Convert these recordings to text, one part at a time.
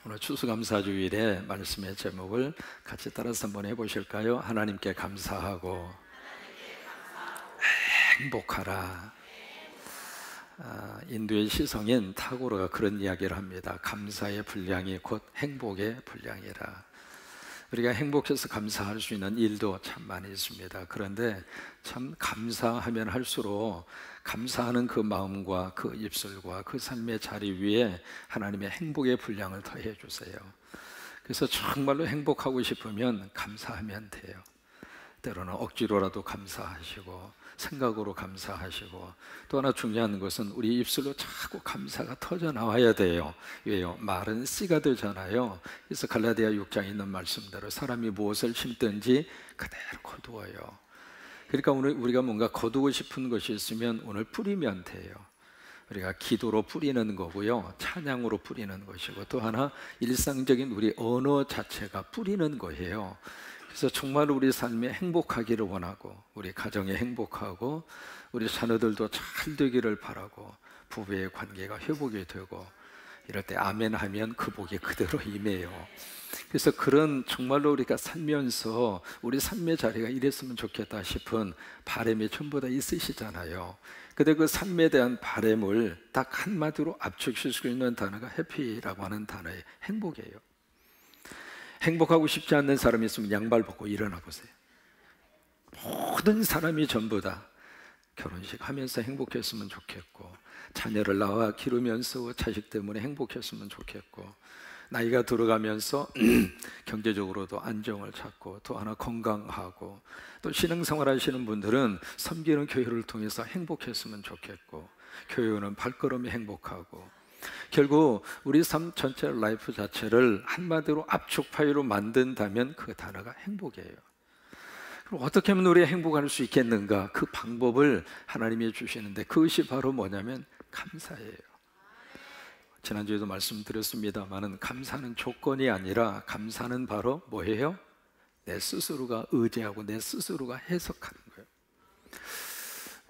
오늘 추수감사주일에 말씀의 제목을 같이 따라서 한번 해보실까요? 하나님께 감사하고 행복하라. 인도의 시성인 타고르가 그런 이야기를 합니다. 감사의 분량이 곧 행복의 분량이라. 우리가 행복해서 감사할 수 있는 일도 참 많이 있습니다. 그런데 참 감사하면 할수록 감사하는 그 마음과 그 입술과 그 삶의 자리 위에 하나님의 행복의 분량을 더해 주세요. 그래서 정말로 행복하고 싶으면 감사하면 돼요. 때로는 억지로라도 감사하시고 생각으로 감사하시고, 또 하나 중요한 것은 우리 입술로 자꾸 감사가 터져 나와야 돼요. 왜요? 말은 씨가 되잖아요. 그래서 갈라디아 6장에 있는 말씀대로 사람이 무엇을 심든지 그대로 거두어요. 그러니까 오늘 우리가 뭔가 거두고 싶은 것이 있으면 오늘 뿌리면 돼요. 우리가 기도로 뿌리는 거고요, 찬양으로 뿌리는 것이고, 또 하나 일상적인 우리 언어 자체가 뿌리는 거예요. 그래서 정말 우리 삶에 행복하기를 원하고, 우리 가정에 행복하고, 우리 자녀들도 잘 되기를 바라고, 부부의 관계가 회복이 되고, 이럴 때 아멘 하면 그 복이 그대로 임해요. 그래서 그런 정말로 우리가 살면서 우리 삶의 자리가 이랬으면 좋겠다 싶은 바람이 전부 다 있으시잖아요. 근데 그 삶에 대한 바람을 딱 한마디로 압축시킬 수 있는 단어가 해피라고 하는 단어의 행복이에요. 행복하고 싶지 않는 사람이 있으면 양발 벗고 일어나 보세요. 모든 사람이 전부 다 결혼식 하면서 행복했으면 좋겠고, 자녀를 낳아 기르면서 자식 때문에 행복했으면 좋겠고, 나이가 들어가면서 경제적으로도 안정을 찾고, 또 하나 건강하고, 또 신앙생활 하시는 분들은 섬기는 교회를 통해서 행복했으면 좋겠고, 교회는 발걸음이 행복하고, 결국 우리 삶 전체 라이프 자체를 한마디로 압축 파일로 만든다면 그 단어가 행복이에요. 그럼 어떻게 하면 우리가 행복할 수 있겠는가? 그 방법을 하나님이 주시는데, 그것이 바로 뭐냐면 감사예요. 지난주에도 말씀드렸습니다만, 감사는 조건이 아니라 감사는 바로 뭐예요? 내 스스로가 의지하고 내 스스로가 해석하는 거예요.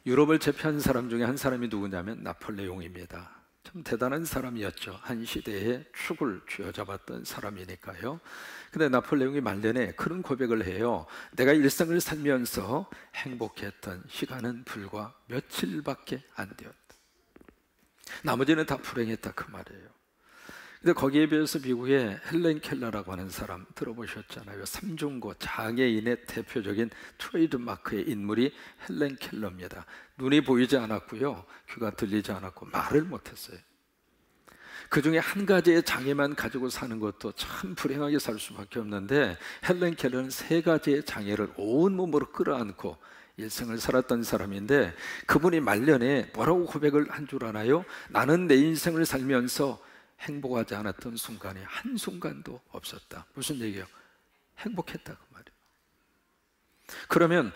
유럽을 제패한 사람 중에 한 사람이 누구냐면 나폴레옹입니다. 참 대단한 사람이었죠. 한 시대에 축을 쥐어잡았던 사람이니까요. 근데 나폴레옹이 말년에 그런 고백을 해요. 내가 일생을 살면서 행복했던 시간은 불과 며칠밖에 안 되었다. 나머지는 다 불행했다, 그 말이에요. 근데 거기에 비해서 미국의 헬렌 켈러라고 하는 사람 들어보셨잖아요. 삼중고 장애인의 대표적인 트레이드 마크의 인물이 헬렌 켈러입니다. 눈이 보이지 않았고요, 귀가 들리지 않았고, 말을 못했어요. 그 중에 한 가지의 장애만 가지고 사는 것도 참 불행하게 살 수밖에 없는데, 헬렌 켈러는 세 가지의 장애를 온몸으로 끌어안고 일생을 살았던 사람인데, 그분이 말년에 뭐라고 고백을 한 줄 아나요? 나는 내 인생을 살면서 행복하지 않았던 순간이 한순간도 없었다. 무슨 얘기예요? 행복했다, 그 말이에요. 그러면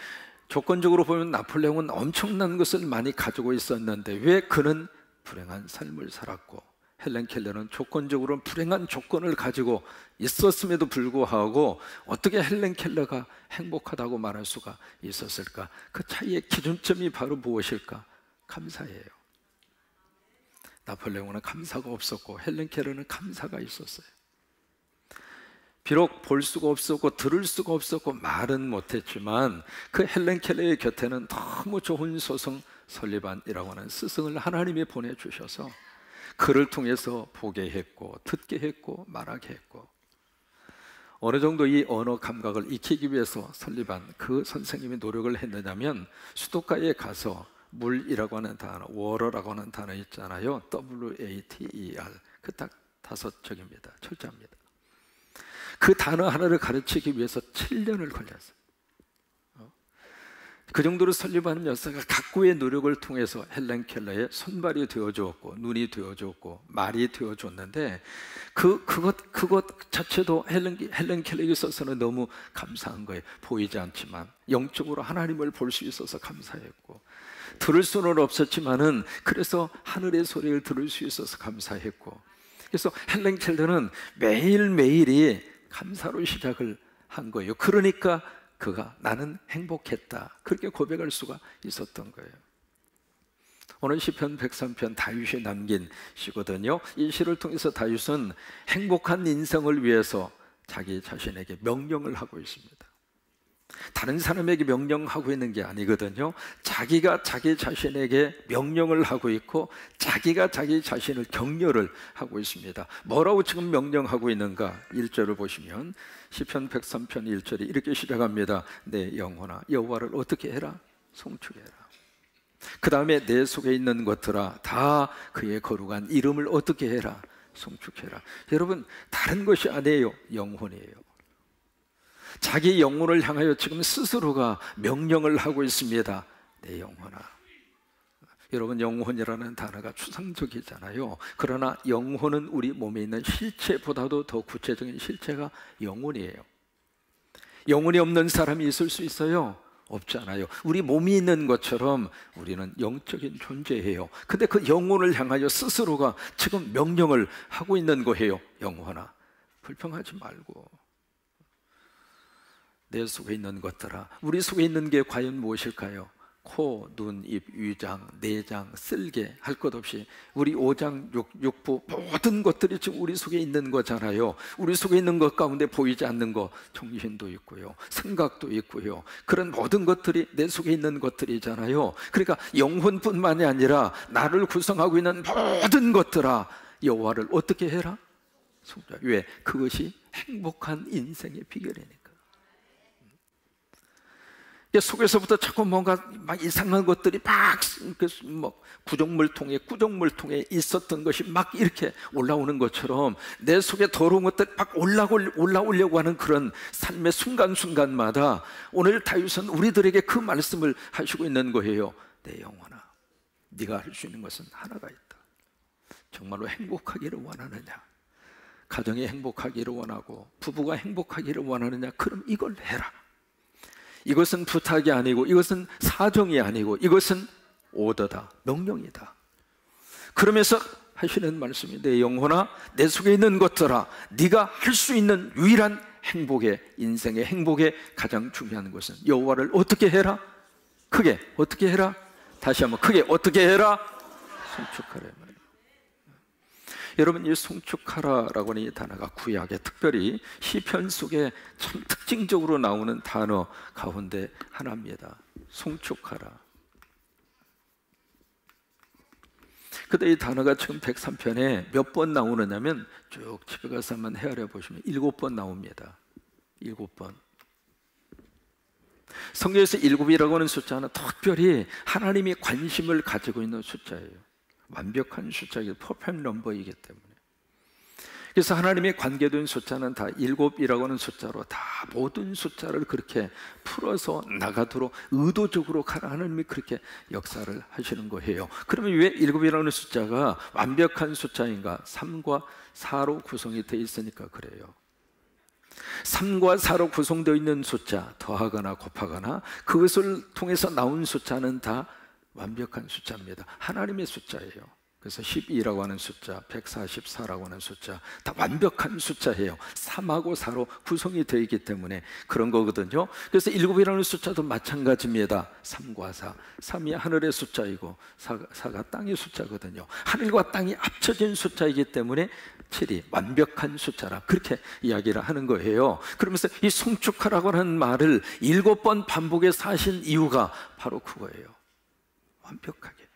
조건적으로 보면 나폴레옹은 엄청난 것을 많이 가지고 있었는데 왜 그는 불행한 삶을 살았고, 헬렌 켈러는 조건적으로 불행한 조건을 가지고 있었음에도 불구하고 어떻게 헬렌 켈러가 행복하다고 말할 수가 있었을까? 그 차이의 기준점이 바로 무엇일까? 감사예요. 나폴레옹은 감사가 없었고 헬렌 켈러는 감사가 있었어요. 비록 볼 수가 없었고 들을 수가 없었고 말은 못했지만, 그 헬렌 켈러의 곁에는 너무 좋은 소성 설리반이라고 하는 스승을 하나님이 보내주셔서 그를 통해서 보게 했고 듣게 했고 말하게 했고, 어느 정도 이 언어 감각을 익히기 위해서 설리반 그 선생님이 노력을 했느냐면, 수도가에 가서 물이라고 하는 단어, 워러라고 하는 단어 있잖아요. WATER. 그 딱 5적입니다. 철자입니다. 그 단어 하나를 가르치기 위해서 7년을 걸렸어요. 그 정도로 설리반 여사가 각고의 노력을 통해서 헬렌 켈러의 손발이 되어주었고, 눈이 되어주었고, 말이 되어줬는데, 그것 자체도 헬렌 켈러에게 있어서는 너무 감사한 거예요. 보이지 않지만 영적으로 하나님을 볼 수 있어서 감사했고, 들을 수는 없었지만은 그래서 하늘의 소리를 들을 수 있어서 감사했고, 그래서 헬렌 켈러는 매일매일이 감사로 시작을 한 거예요. 그러니까 그가 나는 행복했다, 그렇게 고백할 수가 있었던 거예요. 오늘 시편 103편 다윗이 남긴 시거든요. 이 시를 통해서 다윗은 행복한 인생을 위해서 자기 자신에게 명령을 하고 있습니다. 다른 사람에게 명령하고 있는 게 아니거든요. 자기가 자기 자신에게 명령을 하고 있고 자기가 자기 자신을 격려를 하고 있습니다. 뭐라고 지금 명령하고 있는가? 1절을 보시면 시편 103편 1절이 이렇게 시작합니다. 내 영혼아 여호와를 어떻게 해라? 송축해라. 그 다음에 내 속에 있는 것들아 다 그의 거룩한 이름을 어떻게 해라? 송축해라. 여러분, 다른 것이 아니에요. 영혼이에요. 자기 영혼을 향하여 지금 스스로가 명령을 하고 있습니다. 내 영혼아. 여러분, 영혼이라는 단어가 추상적이잖아요. 그러나 영혼은 우리 몸에 있는 실체보다도 더 구체적인 실체가 영혼이에요. 영혼이 없는 사람이 있을 수 있어요? 없잖아요. 우리 몸이 있는 것처럼 우리는 영적인 존재예요. 근데 그 영혼을 향하여 스스로가 지금 명령을 하고 있는 거예요. 영혼아, 불평하지 말고 내 속에 있는 것들아. 우리 속에 있는 게 과연 무엇일까요? 코, 눈, 입, 위장, 내장, 쓸개 할 것 없이 우리 오장, 육부 모든 것들이 지금 우리 속에 있는 거잖아요. 우리 속에 있는 것 가운데 보이지 않는 거 정신도 있고요, 생각도 있고요. 그런 모든 것들이 내 속에 있는 것들이잖아요. 그러니까 영혼뿐만이 아니라 나를 구성하고 있는 모든 것들아 여호와를 어떻게 해라? 왜? 그것이 행복한 인생의 비결이니까. 속에서부터 자꾸 뭔가 막 이상한 것들이 막 구정물 통에 있었던 것이 막 이렇게 올라오는 것처럼 내 속에 더러운 것들이 막 올라오려고 하는 그런 삶의 순간순간마다 오늘 다윗은 우리들에게 그 말씀을 하시고 있는 거예요. 내 영혼아, 네가 할 수 있는 것은 하나가 있다. 정말로 행복하기를 원하느냐? 가정이 행복하기를 원하고 부부가 행복하기를 원하느냐? 그럼 이걸 해라. 이것은 부탁이 아니고 이것은 사정이 아니고 이것은 오더다, 명령이다. 그러면서 하시는 말씀이 내 영혼아 내 속에 있는 것들아 네가 할 수 있는 유일한 행복의 인생의 행복의 가장 중요한 것은 여호와를 어떻게 해라? 크게 어떻게 해라? 다시 한번 크게 어떻게 해라? 송축하라. 여러분, 이 송축하라라고 하는 이 단어가 구약에 특별히 시편 속에 참 특징적으로 나오는 단어 가운데 하나입니다. 송축하라. 근데 이 단어가 지금 103편에 몇 번 나오느냐면 쭉 집에 가서 한번 헤아려 보시면 7번 나옵니다. 7번. 성경에서 7이라고 하는 숫자는 특별히 하나님이 관심을 가지고 있는 숫자예요. 완벽한 숫자이기, 퍼펙트 넘버이기 때문에. 그래서 하나님의 관계된 숫자는 다 7이라고 하는 숫자로 다 모든 숫자를 그렇게 풀어서 나가도록 의도적으로 하나님이 그렇게 역사를 하시는 거예요. 그러면 왜 7이라는 숫자가 완벽한 숫자인가? 3과 4로 구성이 되어 있으니까 그래요. 3과 4로 구성되어 있는 숫자, 더하거나 곱하거나 그것을 통해서 나온 숫자는 다 완벽한 숫자입니다. 하나님의 숫자예요. 그래서 12라고 하는 숫자, 144라고 하는 숫자 다 완벽한 숫자예요. 3하고 4로 구성이 되어 있기 때문에 그런 거거든요. 그래서 7이라는 숫자도 마찬가지입니다. 3과 4, 3이 하늘의 숫자이고 4가 땅의 숫자거든요. 하늘과 땅이 합쳐진 숫자이기 때문에 7이 완벽한 숫자라 그렇게 이야기를 하는 거예요. 그러면서 이 송축하라고 하는 말을 7번 반복해서 하신 이유가 바로 그거예요. 완벽하게.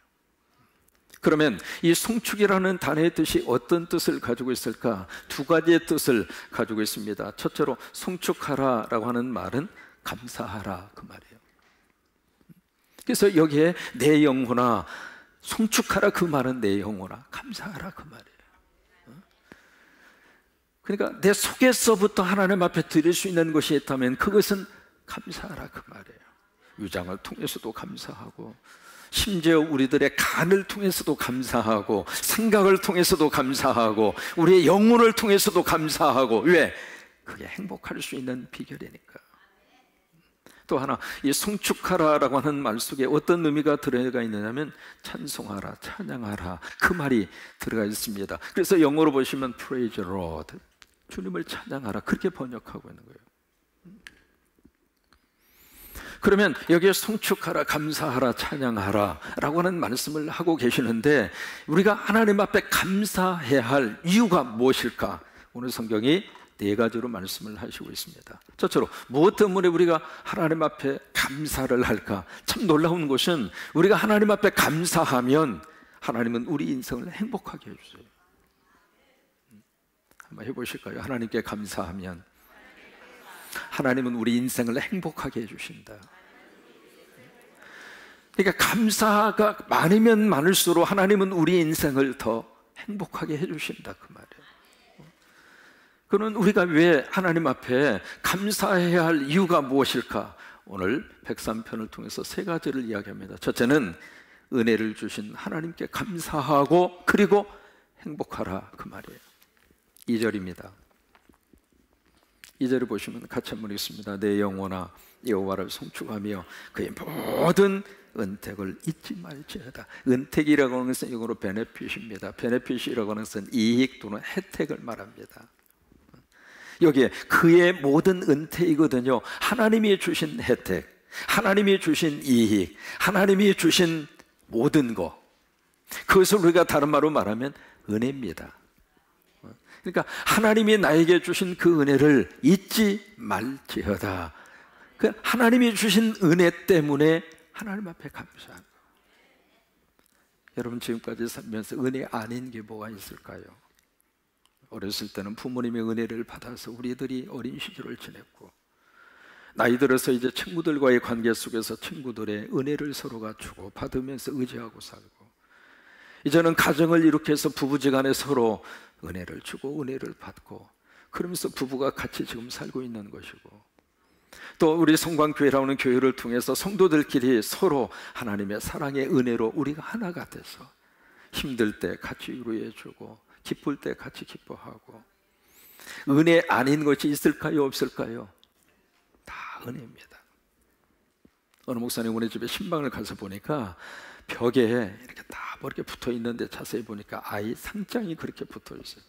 그러면 이 송축이라는 단어의 뜻이 어떤 뜻을 가지고 있을까? 두 가지의 뜻을 가지고 있습니다. 첫째로 송축하라라고 하는 말은 감사하라 그 말이에요. 그래서 여기에 내 영혼아 송축하라 그 말은 내 영혼아 감사하라 그 말이에요. 그러니까 내 속에서부터 하나님 앞에 드릴 수 있는 것이 있다면 그것은 감사하라 그 말이에요. 위장을 통해서도 감사하고 심지어 우리들의 간을 통해서도 감사하고 생각을 통해서도 감사하고 우리의 영혼을 통해서도 감사하고 왜? 그게 행복할 수 있는 비결이니까. 또 하나, 이 송축하라라고 하는 말 속에 어떤 의미가 들어가 있느냐면 찬송하라, 찬양하라 그 말이 들어가 있습니다. 그래서 영어로 보시면 Praise the Lord, 주님을 찬양하라 그렇게 번역하고 있는 거예요. 그러면 여기에 송축하라, 감사하라, 찬양하라 라고 하는 말씀을 하고 계시는데, 우리가 하나님 앞에 감사해야 할 이유가 무엇일까? 오늘 성경이 네 가지로 말씀을 하시고 있습니다. 첫째로, 무엇 때문에 우리가 하나님 앞에 감사를 할까? 참 놀라운 것은, 우리가 하나님 앞에 감사하면 하나님은 우리 인생을 행복하게 해주세요. 한번 해보실까요? 하나님께 감사하면 하나님은 우리 인생을 행복하게 해주신다. 그러니까 감사가 많으면 많을수록 하나님은 우리 인생을 더 행복하게 해주신다, 그 말이에요. 그러면 우리가 왜 하나님 앞에 감사해야 할 이유가 무엇일까? 오늘 103편을 통해서 세 가지를 이야기합니다. 첫째는 은혜를 주신 하나님께 감사하고, 그리고 행복하라, 그 말이에요. 2절입니다. 2절을 보시면 같이 한번 읽습니다. 내 영혼아 여호와를 송축하며 그의 모든 은택을 잊지 말지어다. 은택이라고 하는 것은 영어로 베네핏입니다. 베네핏이라고 하는 것은 이익 또는 혜택을 말합니다. 여기에 그의 모든 은택이거든요. 하나님이 주신 혜택, 하나님이 주신 이익, 하나님이 주신 모든 것, 그것을 우리가 다른 말로 말하면 은혜입니다. 그러니까 하나님이 나에게 주신 그 은혜를 잊지 말지어다. 그 하나님이 주신 은혜 때문에 하나님 앞에 감사합니다. 여러분, 지금까지 살면서 은혜 아닌 게 뭐가 있을까요? 어렸을 때는 부모님의 은혜를 받아서 우리들이 어린 시절을 지냈고, 나이 들어서 이제 친구들과의 관계 속에서 친구들의 은혜를 서로가 주고 받으면서 의지하고 살고, 이제는 가정을 이룩해서 부부지간에 서로 은혜를 주고 은혜를 받고, 그러면서 부부가 같이 지금 살고 있는 것이고, 또 우리 성광교회라는 교회를 통해서 성도들끼리 서로 하나님의 사랑의 은혜로 우리가 하나가 돼서 힘들 때 같이 위로해주고 기쁠 때 같이 기뻐하고, 은혜 아닌 것이 있을까요, 없을까요? 다 은혜입니다. 어느 목사님 우리 집에 신방을 가서 보니까 벽에 이렇게 다 이렇게 붙어 있는데, 자세히 보니까 아이 상장이 그렇게 붙어 있어요.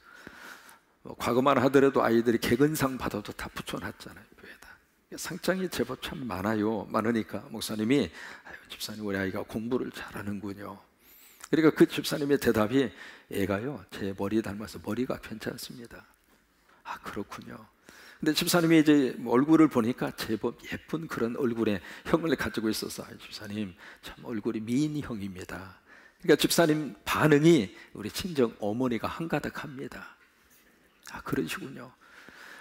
과거만 하더라도 아이들이 개근상 받아도 다 붙여놨잖아요, 교회에다. 상장이 제법 참 많으니까 목사님이, 아유, 집사님 우리 아이가 공부를 잘하는군요. 그러니까 그 집사님의 대답이, 애가요 제 머리 닮아서 머리가 괜찮습니다. 아, 그렇군요. 근데 집사님이 이제 얼굴을 보니까 제법 예쁜 그런 얼굴의 형을 가지고 있어서, 아, 집사님 참 얼굴이 미인형입니다. 그러니까 집사님 반응이 우리 친정 어머니가 한가득합니다. 아, 그러시군요.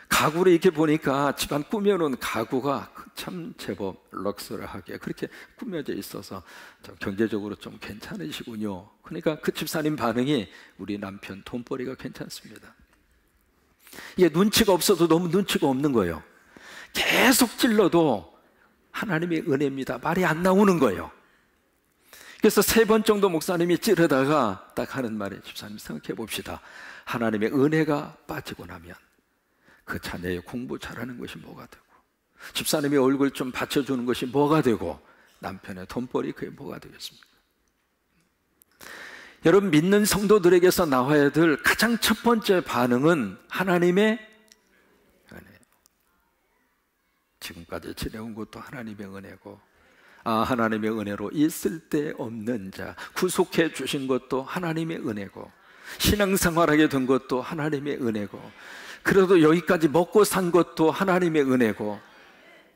가구를 이렇게 보니까 집안 꾸며놓은 가구가 참 제법 럭셔리하게 그렇게 꾸며져 있어서 좀 경제적으로 좀 괜찮으시군요. 그러니까 그 집사님 반응이, 우리 남편 돈벌이가 괜찮습니다. 이게 눈치가 없어도 너무 눈치가 없는 거예요. 계속 찔러도 하나님의 은혜입니다, 말이 안 나오는 거예요. 그래서 3번 정도 목사님이 찌르다가 딱 하는 말이, 집사님 생각해 봅시다. 하나님의 은혜가 빠지고 나면 그 자녀의 공부 잘하는 것이 뭐가 되고, 집사님의 얼굴 좀 받쳐주는 것이 뭐가 되고, 남편의 돈벌이 그게 뭐가 되겠습니까? 여러분, 믿는 성도들에게서 나와야 될 가장 첫 번째 반응은 하나님의 은혜. 지금까지 지내온 것도 하나님의 은혜고, 하나님의 은혜로 있을 데 없는 자 구속해 주신 것도 하나님의 은혜고, 신앙생활하게 된 것도 하나님의 은혜고, 그래도 여기까지 먹고 산 것도 하나님의 은혜고,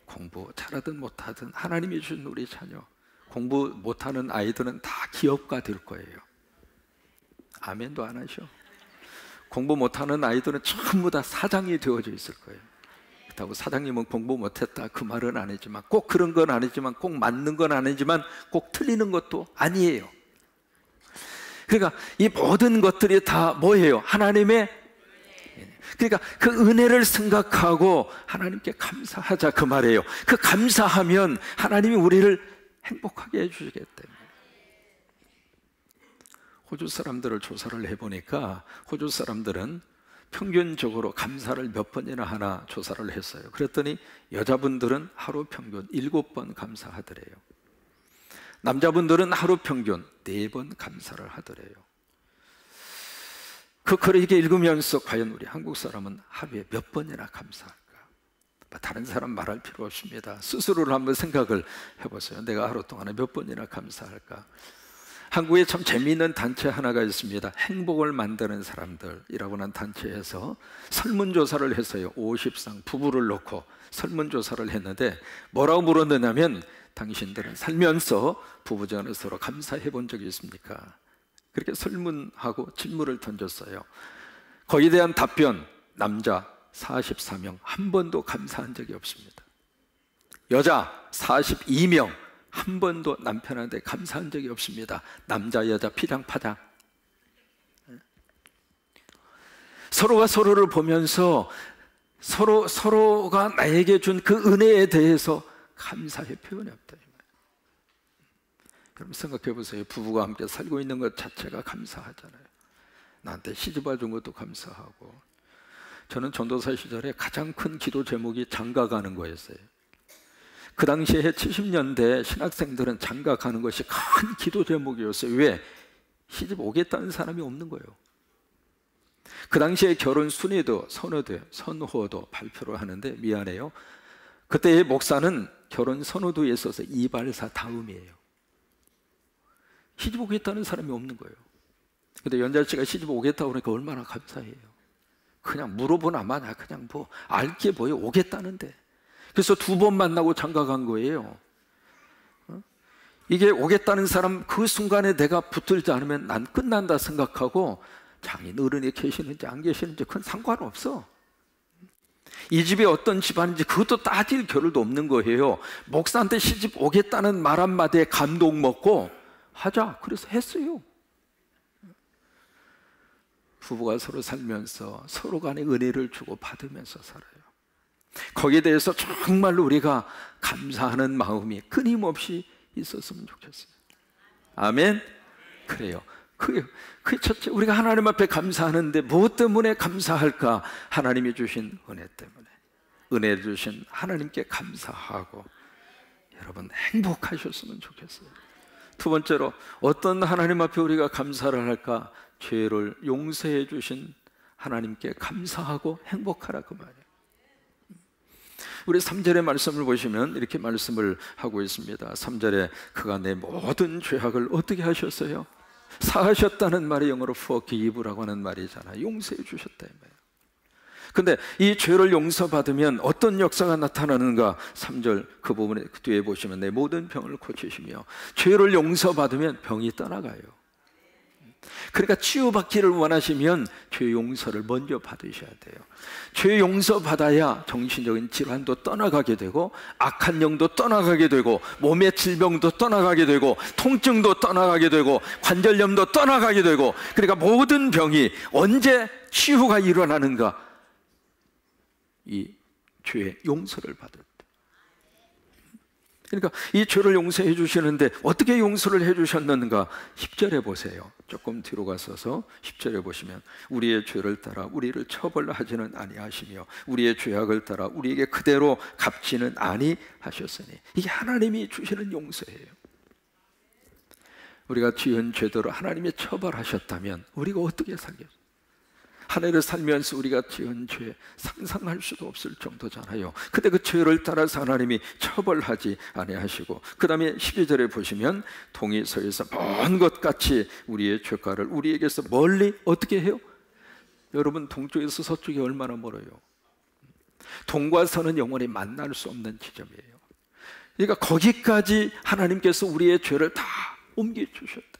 공부 잘하든 못하든 하나님이 주신 우리 자녀, 공부 못하는 아이들은 다 기업가 될 거예요. 아멘도 안 하셔. 공부 못하는 아이들은 전부 다 사장이 되어져 있을 거예요. 그렇다고 사장님은 공부 못했다 그 말은 아니지만, 꼭 그런 건 아니지만, 꼭 맞는 건 아니지만, 꼭 틀리는 것도 아니에요. 그러니까 이 모든 것들이 다 뭐예요? 하나님의, 그러니까 그 은혜를 생각하고 하나님께 감사하자 그 말이에요. 그 감사하면 하나님이 우리를 행복하게 해주시기 때문에. 호주 사람들을 조사를 해보니까 호주 사람들은 평균적으로 감사를 몇 번이나 하나 조사를 했어요. 그랬더니 여자분들은 하루 평균 7번 감사하더래요. 남자분들은 하루 평균 4번 감사를 하더래요. 그 글을 이렇게 읽으면서 과연 우리 한국 사람은 하루에 몇 번이나 감사할까? 다른 사람 말할 필요 없습니다. 스스로를 한번 생각을 해보세요. 내가 하루 동안에 몇 번이나 감사할까? 한국에 참 재미있는 단체 하나가 있습니다. 행복을 만드는 사람들이라고 하는 단체에서 설문조사를 했어요. 50상 부부를 놓고 설문조사를 했는데 뭐라고 물었느냐면, 당신들은 살면서 부부간에 서로 감사해 본 적이 있습니까? 그렇게 설문하고 질문을 던졌어요. 거기에 대한 답변, 남자 44명, 한 번도 감사한 적이 없습니다. 여자 42명, 한 번도 남편한테 감사한 적이 없습니다. 남자 여자 피장파장. 서로가 서로를 보면서 서로가 나에게 준 그 은혜에 대해서 감사의 표현이 없다. 여러분 생각해 보세요. 부부가 함께 살고 있는 것 자체가 감사하잖아요. 나한테 시집와 준 것도 감사하고. 저는 전도사 시절에 가장 큰 기도 제목이 장가 가는 거였어요. 그 당시에 70년대 신학생들은 장가 가는 것이 큰 기도 제목이었어요. 왜? 시집 오겠다는 사람이 없는 거예요. 그 당시에 결혼 순위도 선호도 발표를 하는데, 미안해요, 그때의 목사는 결혼 선호도에 있어서 이발사 다음이에요. 시집 오겠다는 사람이 없는 거예요. 근데 연자 씨가 시집 오겠다고 그러니까 얼마나 감사해요. 그냥 물어보나 마나 그냥 뭐 알게 뭐예요, 오겠다는데. 그래서 2번 만나고 장가 간 거예요. 이게 오겠다는 사람 그 순간에 내가 붙들지 않으면 난 끝난다 생각하고, 장인 어른이 계시는지 안 계시는지 그건 상관없어. 이 집이 어떤 집안인지 그것도 따질 겨를도 없는 거예요. 목사한테 시집 오겠다는 말 한마디에 감동 먹고 하자, 그래서 했어요. 부부가 서로 살면서 서로 간에 은혜를 주고 받으면서 살아요. 거기에 대해서 정말로 우리가 감사하는 마음이 끊임없이 있었으면 좋겠어요. 아멘? 그래요. 그게 첫째, 우리가 하나님 앞에 감사하는데 무엇 때문에 감사할까? 하나님이 주신 은혜 때문에. 은혜 주신 하나님께 감사하고 여러분 행복하셨으면 좋겠어요. 2번째로, 어떤 하나님 앞에 우리가 감사를 할까? 죄를 용서해 주신 하나님께 감사하고 행복하라, 그 말이에요. 우리 3절의 말씀을 보시면 이렇게 말씀을 하고 있습니다. 3절에 그가 내 모든 죄악을 어떻게 하셨어요? 사하셨다는 말이 영어로 forgive라고 하는 말이잖아요. 용서해 주셨다 이 말이에요. 근데 이 죄를 용서받으면 어떤 역사가 나타나는가? 3절 그 부분에 뒤에 보시면 내 모든 병을 고치시며, 죄를 용서받으면 병이 떠나가요. 그러니까 치유받기를 원하시면 죄 용서를 먼저 받으셔야 돼요. 죄 용서받아야 정신적인 질환도 떠나가게 되고, 악한 영도 떠나가게 되고, 몸의 질병도 떠나가게 되고, 통증도 떠나가게 되고, 관절염도 떠나가게 되고. 그러니까 모든 병이 언제 치유가 일어나는가? 이 죄의 용서를 받을 때. 그러니까 이 죄를 용서해 주시는데 어떻게 용서를 해 주셨는가? 10절에 보세요. 조금 뒤로 가서서 10절에 보시면, 우리의 죄를 따라 우리를 처벌하지는 아니하시며 우리의 죄악을 따라 우리에게 그대로 갚지는 아니하셨으니. 이게 하나님이 주시는 용서예요. 우리가 지은 죄대로 하나님이 처벌하셨다면 우리가 어떻게 살겠어요? 하늘을 살면서 우리가 지은 죄 상상할 수도 없을 정도잖아요. 근데 그 죄를 따라서 하나님이 처벌하지 아니하시고, 그 다음에 12절에 보시면 동이서에서 먼 것 같이 우리의 죄가를 우리에게서 멀리 어떻게 해요? 여러분, 동쪽에서 서쪽이 얼마나 멀어요? 동과 서는 영원히 만날 수 없는 지점이에요. 그러니까 거기까지 하나님께서 우리의 죄를 다 옮겨주셨다.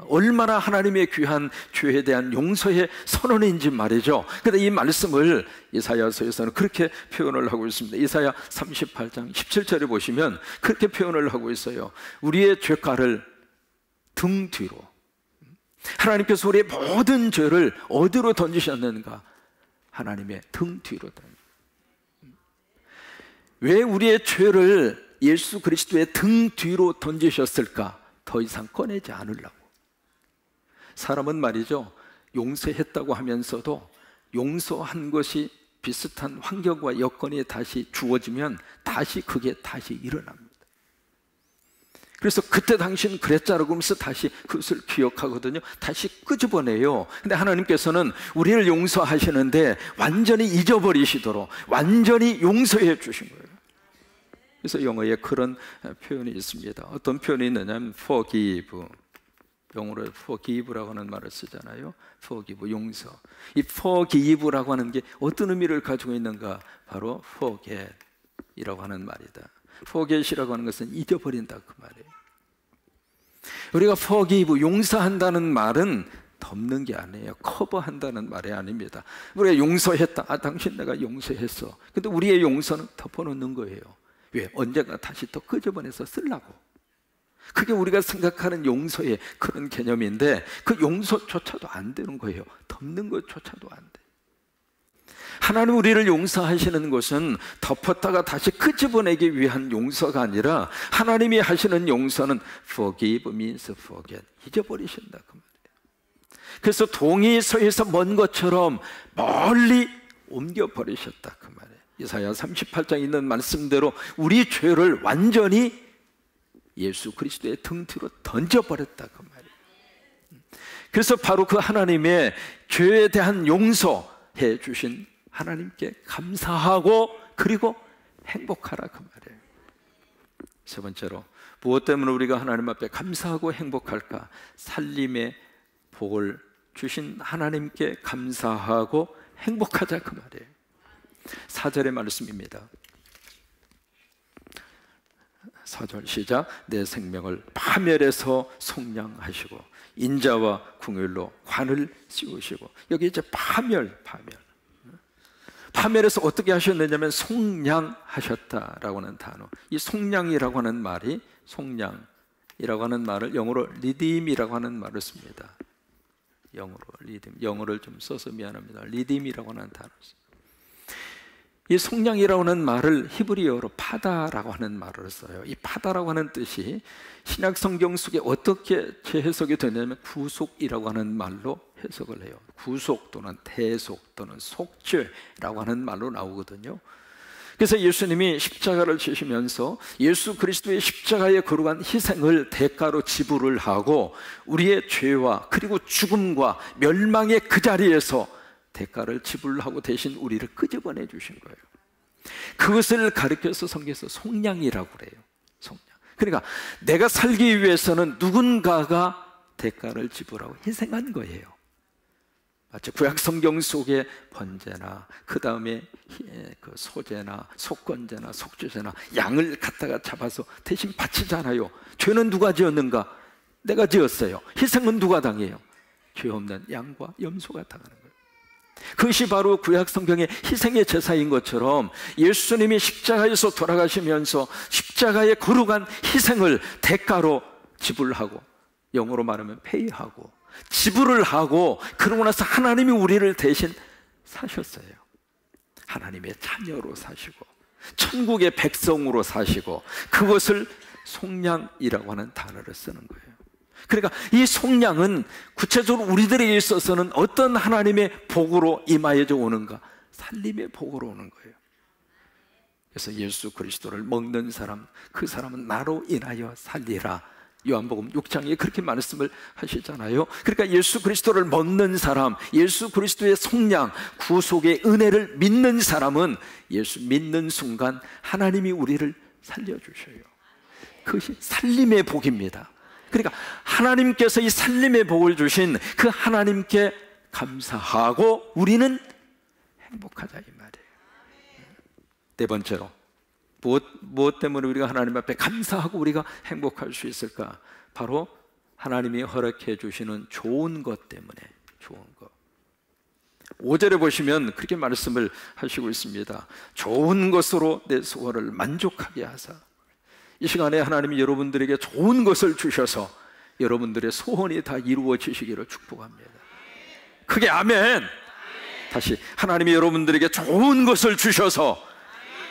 얼마나 하나님의 귀한 죄에 대한 용서의 선언인지 말이죠. 그런데 이 말씀을 이사야서에서는 그렇게 표현을 하고 있습니다. 이사야 38장 17절에 보시면 그렇게 표현을 하고 있어요. 우리의 죄가를 등 뒤로. 하나님께서 우리의 모든 죄를 어디로 던지셨는가? 하나님의 등 뒤로 던지셨습니다. 왜 우리의 죄를 예수 그리스도의 등 뒤로 던지셨을까? 더 이상 꺼내지 않으려고. 사람은 말이죠, 용서했다고 하면서도 용서한 것이 비슷한 환경과 여건이 다시 주어지면 다시 그게 다시 일어납니다. 그래서 그때 당신 그랬잖아 그러면서 다시 그것을 기억하거든요. 다시 끄집어내요. 근데 하나님께서는 우리를 용서하시는데 완전히 잊어버리시도록 완전히 용서해 주신 거예요. 그래서 영어에 그런 표현이 있습니다. 어떤 표현이 있느냐면 forgive, 영어로 forgive라고 하는 말을 쓰잖아요. forgive, 용서. 이 forgive라고 하는 게 어떤 의미를 가지고 있는가? 바로 forget이라고 하는 말이다. forget이라고 하는 것은 잊어버린다 그 말이에요. 우리가 forgive, 용서한다는 말은 덮는 게 아니에요. 커버한다는 말이 아닙니다. 우리가 용서했다. 아, 당신 내가 용서했어. 근데 우리의 용서는 덮어놓는 거예요. 왜? 언젠가 다시 또 끄집어내서 쓰려고. 그게 우리가 생각하는 용서의 그런 개념인데 그 용서조차도 안 되는 거예요. 덮는 것조차도 안 돼. 하나님 우리를 용서하시는 것은 덮었다가 다시 끄집어내기 위한 용서가 아니라 하나님이 하시는 용서는 forgive means forget, 잊어버리신다 그 말이에요. 그래서 동이 서에서 먼 것처럼 멀리 옮겨버리셨다 그 말이에요. 이사야 38장에 있는 말씀대로 우리 죄를 완전히 예수 그리스도의 등 뒤로 던져버렸다 그 말이에요. 그래서 바로 그 하나님의 죄에 대한 용서해 주신 하나님께 감사하고 그리고 행복하라 그 말이에요. 세 번째로 무엇 때문에 우리가 하나님 앞에 감사하고 행복할까? 살림의 복을 주신 하나님께 감사하고 행복하자 그 말이에요. 4절의 말씀입니다. 4절 시작. 내 생명을 파멸해서 속량하시고 인자와 궁율로 관을 씌우시고. 여기 이제 파멸해서 어떻게 하셨느냐면 속량하셨다라고 하는 단어. 이 속량이라고 하는 말이, 속량이라고 하는 말을 영어로 redeem이라고 하는 말을 씁니다. 영어로 redeem, 영어를 좀 써서 미안합니다. redeem이라고 하는 단어를 씁니다. 이 속량이라고 하는 말을 히브리어로 파다라고 하는 말을 써요. 이 파다라고 하는 뜻이 신약 성경 속에 어떻게 재해석이 되냐면 구속이라고 하는 말로 해석을 해요. 구속 또는 대속 또는 속죄라고 하는 말로 나오거든요. 그래서 예수님이 십자가를 지시면서 예수 그리스도의 십자가에 거룩한 희생을 대가로 지불을 하고 우리의 죄와 그리고 죽음과 멸망의 그 자리에서 대가를 지불하고 대신 우리를 끄집어내 주신 거예요. 그것을 가르쳐서 성경에서 속량이라고 그래요. 속량. 그러니까 내가 살기 위해서는 누군가가 대가를 지불하고 희생한 거예요. 마치 구약 성경 속에 번제나 그 다음에 그 소제나 속건제나 속죄제나 양을 갖다가 잡아서 대신 바치잖아요. 죄는 누가 지었는가? 내가 지었어요. 희생은 누가 당해요? 죄 없는 양과 염소가 당하는 거예요. 그것이 바로 구약 성경의 희생의 제사인 것처럼 예수님이 십자가에서 돌아가시면서 십자가의 거룩한 희생을 대가로 지불하고, 영어로 말하면 페이하고 지불을 하고, 그러고 나서 하나님이 우리를 대신 사셨어요. 하나님의 자녀로 사시고 천국의 백성으로 사시고, 그것을 속량이라고 하는 단어를 쓰는 거예요. 그러니까 이 속량은 구체적으로 우리들에게 있어서는 어떤 하나님의 복으로 임하여져 오는가? 살림의 복으로 오는 거예요. 그래서 예수 그리스도를 먹는 사람, 그 사람은 나로 인하여 살리라. 요한복음 6장에 그렇게 말씀을 하시잖아요. 그러니까 예수 그리스도를 먹는 사람, 예수 그리스도의 속량, 구속의 은혜를 믿는 사람은 예수 믿는 순간 하나님이 우리를 살려주셔요. 그것이 살림의 복입니다. 그러니까 하나님께서 이 살림의 복을 주신 그 하나님께 감사하고 우리는 행복하자 이 말이에요. 네 번째로 무엇 때문에 우리가 하나님 앞에 감사하고 우리가 행복할 수 있을까? 바로 하나님이 허락해 주시는 좋은 것 때문에. 좋은 것. 5절에 보시면 그렇게 말씀을 하시고 있습니다. 좋은 것으로 내 소원을 만족하게 하사. 이 시간에 하나님이 여러분들에게 좋은 것을 주셔서 여러분들의 소원이 다 이루어지시기를 축복합니다. 크게 아멘. 다시, 하나님이 여러분들에게 좋은 것을 주셔서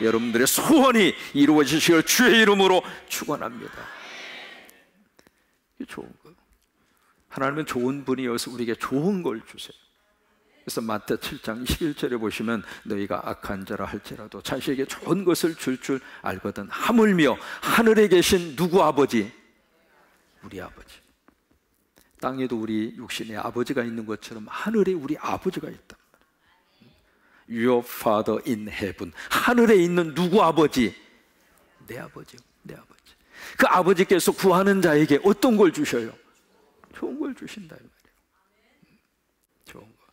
여러분들의 소원이 이루어지시기를 주의 이름으로 축원합니다. 이게 좋은 거. 하나님은 좋은 분이어서 우리에게 좋은 걸 주세요. 그래서 마태 7장 21절에 보시면 너희가 악한 자라 할지라도 자식에게 좋은 것을 줄 알거든 하물며 하늘에 계신 누구 아버지, 우리 아버지. 땅에도 우리 육신의 아버지가 있는 것처럼 하늘에 우리 아버지가 있단 말이에요. Your Father in heaven. 하늘에 있는 누구 아버지? 내 아버지, 내 아버지. 그 아버지께서 구하는 자에게 어떤 걸 주셔요? 좋은 걸 주신다 이 말이에요. 좋은 거.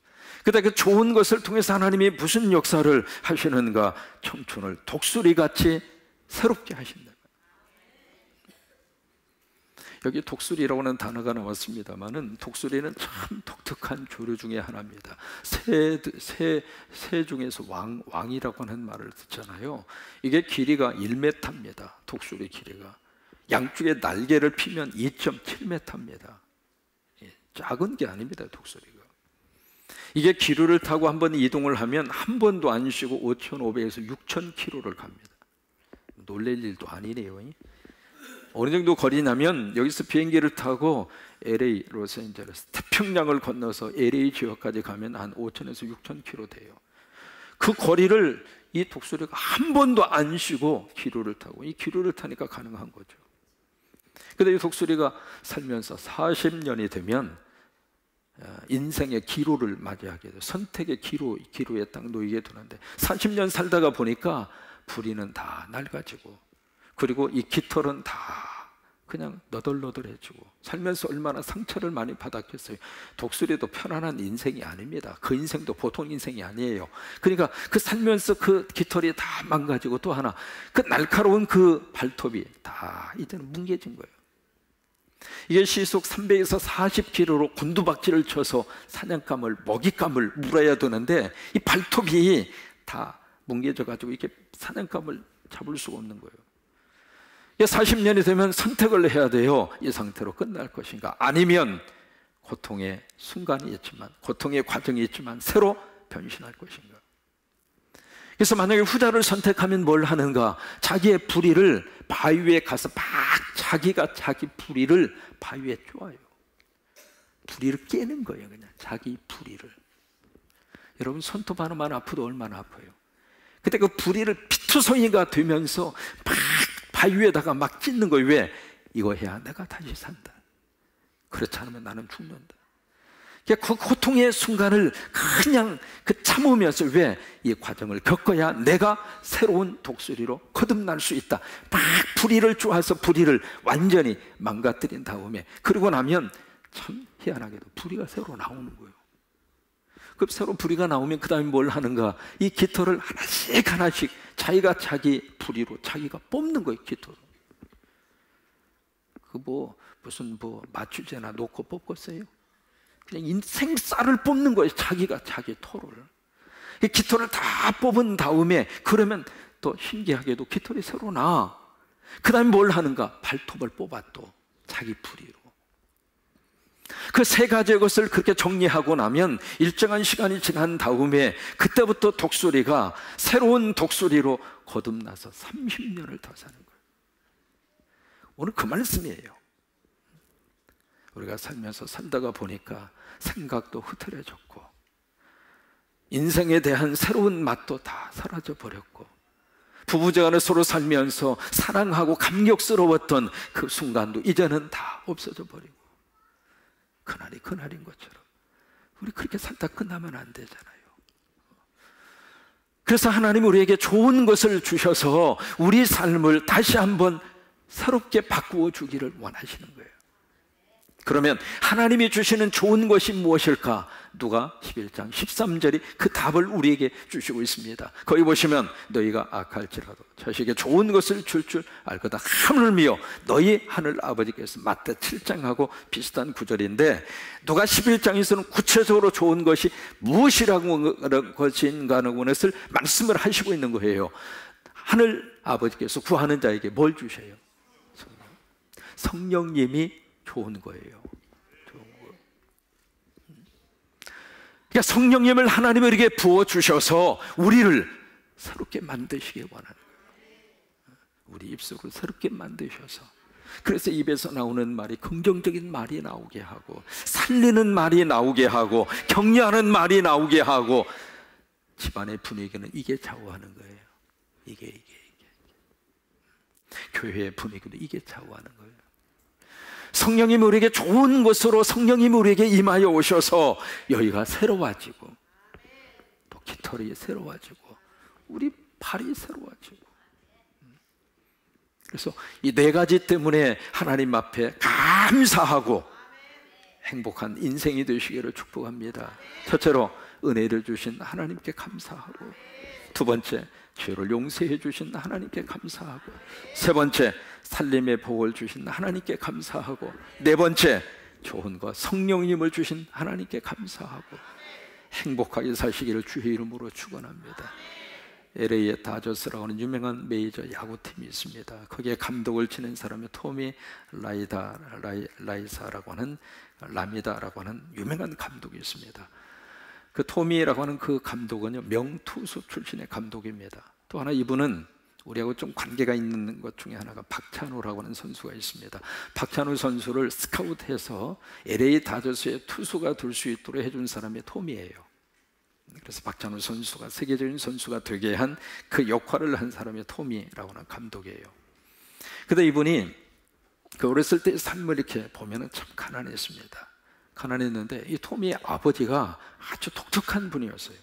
그다음에 그 좋은 것을 통해서 하나님이 무슨 역사를 하시는가? 청춘을 독수리같이 새롭게 하신다. 여기 독수리라고 하는 단어가 나왔습니다만은 독수리는 참 독특한 조류 중에 하나입니다. 새 중에서 왕이라고 하는 말을 듣잖아요. 이게 길이가 1m입니다. 독수리 길이가. 양쪽에 날개를 피면 2.7m입니다. 작은 게 아닙니다, 독수리가. 이게 기류를 타고 한번 이동을 하면 한 번도 안 쉬고 5,500에서 6,000km를 갑니다. 놀랄 일도 아니네요. 어느 정도 거리냐면 여기서 비행기를 타고 LA, 로스앤젤레스, 태평양을 건너서 LA 지역까지 가면 한 5,000에서 6,000km 돼요. 그 거리를 이 독수리가 한 번도 안 쉬고 기류를 타고, 이 기류를 타니까 가능한 거죠. 그런데 이 독수리가 살면서 40년이 되면 인생의 기로를 맞이하게 돼요. 선택의 기로에 딱 놓이게 되는데 40년 살다가 보니까 부리는 다 낡아지고, 그리고 이 깃털은 다 그냥 너덜너덜해지고, 살면서 얼마나 상처를 많이 받았겠어요. 독수리도 편안한 인생이 아닙니다. 그 인생도 보통 인생이 아니에요. 그러니까 그 살면서 그 깃털이 다 망가지고, 또 하나 그 날카로운 그 발톱이 다 이제는 뭉개진 거예요. 이게 시속 300에서 40km로 곤두박질을 쳐서 사냥감을, 먹잇감을 물어야 되는데 이 발톱이 다 뭉개져 가지고 이렇게 사냥감을 잡을 수가 없는 거예요. 40년이 되면 선택을 해야 돼요. 이 상태로 끝날 것인가, 아니면 고통의 순간이 있지만, 고통의 과정이 있지만 새로 변신할 것인가. 그래서 만약에 후자를 선택하면 뭘 하는가? 자기의 부리를 바위 위에 가서 막 자기가 자기 부리를 바위 위에 쪼아요. 부리를 깨는 거예요. 그냥 자기 부리를. 여러분 손톱 하나만 아파도 얼마나 아파요. 그때 그 부리를 피투성이가 되면서 막 바위 위에다가 막 찢는 거예요. 왜? 이거 해야 내가 다시 산다. 그렇지 않으면 나는 죽는다. 그 고통의 순간을 그냥 참으면서, 왜? 이 과정을 겪어야 내가 새로운 독수리로 거듭날 수 있다. 막 부리를 쪼아서 부리를 완전히 망가뜨린 다음에, 그러고 나면 참 희한하게도 부리가 새로 나오는 거예요. 그 새로 부리가 나오면 그 다음에 뭘 하는가? 이 깃털을 하나씩 하나씩 자기가 자기 부리로 자기가 뽑는 거예요. 깃털을. 무슨 마취제나 놓고 뽑겠어요? 그냥 인생 쌀을 뽑는 거예요. 자기가 자기 토를. 이 깃털을 다 뽑은 다음에, 그러면 또 신기하게도 깃털이 새로 나. 그 다음에 뭘 하는가? 발톱을 뽑아 또 자기 부리로. 그 세 가지의 것을 그렇게 정리하고 나면 일정한 시간이 지난 다음에 그때부터 독수리가 새로운 독수리로 거듭나서 30년을 더 사는 거예요. 오늘 그 말씀이에요. 우리가 살다가 보니까 생각도 흐트러졌고, 인생에 대한 새로운 맛도 다 사라져 버렸고, 부부간에 서로 살면서 사랑하고 감격스러웠던 그 순간도 이제는 다 없어져 버리고, 그날이 그날인 것처럼 우리 그렇게 살다 끝나면 안 되잖아요. 그래서 하나님 우리에게 좋은 것을 주셔서 우리 삶을 다시 한번 새롭게 바꾸어 주기를 원하시는 거예요. 그러면 하나님이 주시는 좋은 것이 무엇일까? 누가 11장 13절이 그 답을 우리에게 주시고 있습니다. 거기 보시면 너희가 악할지라도 자식에게 좋은 것을 줄 알거다 하물며 너희 하늘 아버지께서. 마태 7장하고 비슷한 구절인데, 누가 11장에서는 구체적으로 좋은 것이 무엇이라고 것인가는 것을 말씀을 하시고 있는 거예요. 하늘 아버지께서 구하는 자에게 뭘 주셔요? 성령님이 좋은 거예요. 그러니까 성령님을 하나님에게 부어주셔서 우리를 새롭게 만드시기 원하는 거예요. 우리 입속을 새롭게 만드셔서, 그래서 입에서 나오는 말이 긍정적인 말이 나오게 하고, 살리는 말이 나오게 하고, 격려하는 말이 나오게 하고, 집안의 분위기는 이게 좌우하는 거예요. 이게 교회의 분위기도 이게 좌우하는 거예요. 성령님 우리에게 좋은 것으로 성령님 우리에게 임하여 오셔서 여기가 새로워지고, 또 깃털이 새로워지고, 우리 발이 새로워지고. 그래서 이 네 가지 때문에 하나님 앞에 감사하고 행복한 인생이 되시기를 축복합니다. 첫째로 은혜를 주신 하나님께 감사하고, 두 번째 죄를 용서해 주신 하나님께 감사하고, 세 번째 살림의 복을 주신 하나님께 감사하고, 네 번째 좋은 것 성령님을 주신 하나님께 감사하고, 행복하게 사시기를 주의 이름으로 축원합니다. LA의 다저스라고 하는 유명한 메이저 야구팀이 있습니다. 거기에 감독을 지낸 사람이 토미 라이사라고 하는 라미다라고 하는 유명한 감독이 있습니다. 그 토미라고 하는 그 감독은요, 명투수 출신의 감독입니다. 또 하나 이분은 우리하고 좀 관계가 있는 것 중에 하나가 박찬호라고 하는 선수가 있습니다. 박찬호 선수를 스카우트해서 LA 다저스의 투수가 될 수 있도록 해준 사람이 토미예요. 그래서 박찬호 선수가 세계적인 선수가 되게 한 그 역할을 한 사람이 토미라고 하는 감독이에요. 근데 이분이 그 어렸을 때의 삶을 이렇게 보면은 참 가난했습니다. 가난했는데 이 토미의 아버지가 아주 독특한 분이었어요.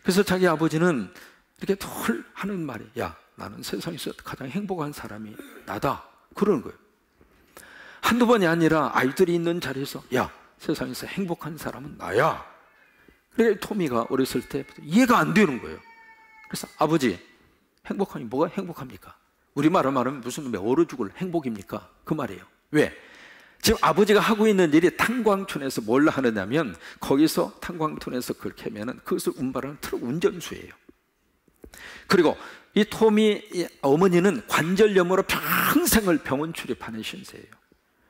그래서 자기 아버지는 이렇게 늘 하는 말이, 야, 나는 세상에서 가장 행복한 사람이 나다, 그러는 거예요. 한두 번이 아니라 아이들이 있는 자리에서, 야, 세상에서 행복한 사람은 나야. 그래서 토미가 어렸을 때부터 이해가 안 되는 거예요. 그래서 아버지, 행복하니 뭐가 행복합니까? 우리말로 말하면 무슨 놈의 얼어 죽을 행복입니까? 그 말이에요. 왜? 지금 아버지가 하고 있는 일이 탄광촌에서 뭘 하느냐면, 거기서 탄광촌에서 그걸 캐면은 그것을 운반하는 트럭 운전수예요. 그리고 이 토미 어머니는 관절염으로 평생을 병원 출입하는 신세예요.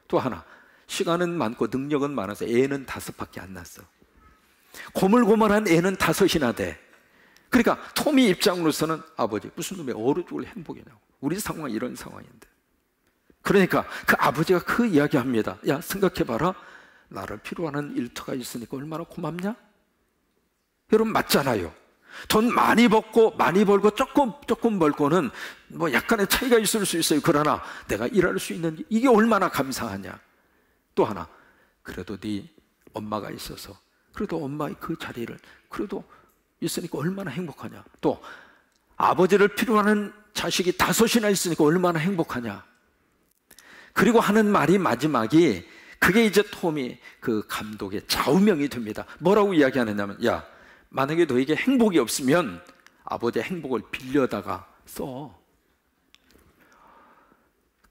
또 하나, 시간은 많고 능력은 많아서 애는 5밖에 안 낳았어. 고물고물한 애는 5이나 돼. 그러니까 토미 입장으로서는 아버지, 무슨 놈의 얼어 죽을 행복이냐고. 우리 상황이 이런 상황인데. 그러니까 그 아버지가 그 이야기합니다. 야, 생각해봐라. 나를 필요하는 일터가 있으니까 얼마나 고맙냐? 여러분, 맞잖아요. 돈 많이 벌고 조금 벌고는 뭐 약간의 차이가 있을 수 있어요. 그러나 내가 일할 수 있는 이게 얼마나 감사하냐. 또 하나, 그래도 네 엄마가 있어서, 그래도 엄마의 그 자리를 그래도 있으니까 얼마나 행복하냐. 또 아버지를 필요하는 자식이 5이나 있으니까 얼마나 행복하냐. 그리고 하는 말이 마지막이, 그게 이제 토미 그 감독의 좌우명이 됩니다. 뭐라고 이야기하느냐면, 야, 만약에 너에게 행복이 없으면 아버지의 행복을 빌려다가 써.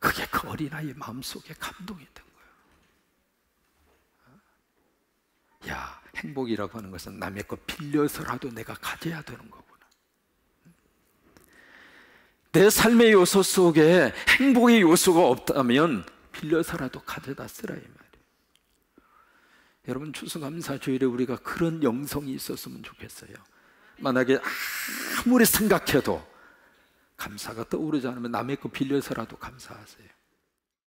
그게 그 어린아이의 마음속에 감동이 된 거예요. 야, 행복이라고 하는 것은 남의 거 빌려서라도 내가 가져야 되는 거구나. 내 삶의 요소 속에 행복의 요소가 없다면 빌려서라도 가져다 쓰라, 이 말이에요. 여러분, 추수감사주일에 우리가 그런 영성이 있었으면 좋겠어요. 만약에 아무리 생각해도 감사가 떠오르지 않으면 남의 거 빌려서라도 감사하세요.